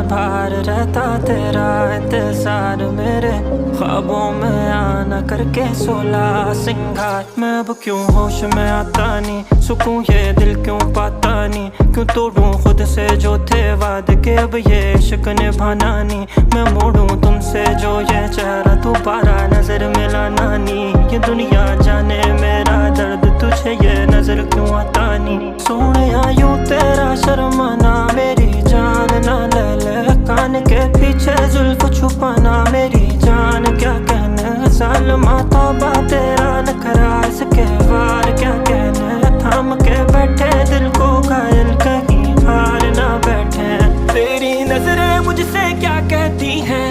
भार रहता तेरा इंतजार, मेरे ख्वाबों में आना करके 16 सिंगार। मैं अब क्यों होश में आता नहीं, सुकून ये दिल क्यों पाता नहीं, क्यों तोड़ूं खुद से जो थे वादे के, अब ये इश्क निभाना नहीं। मैं मोड़ूं तुमसे जो ये चेहरा, दोबारा नजर मिलाना नहीं। ये दुनिया जाने मेरा दर्द, तुझे ये नजर क्यों आता नहीं। सोनिया यूं तेरा शर्माना, मेरी जान ना ले ले कान के पीछे जुल्फ छुपाना। मेरी जान क्या कहने सालमा, तौबा तेरा नखरा, इसके वार क्या कहने। थाम के बैठे दिल को घायल, कहीं हार ना बैठे। तेरी नजरें मुझसे क्या कहती हैं,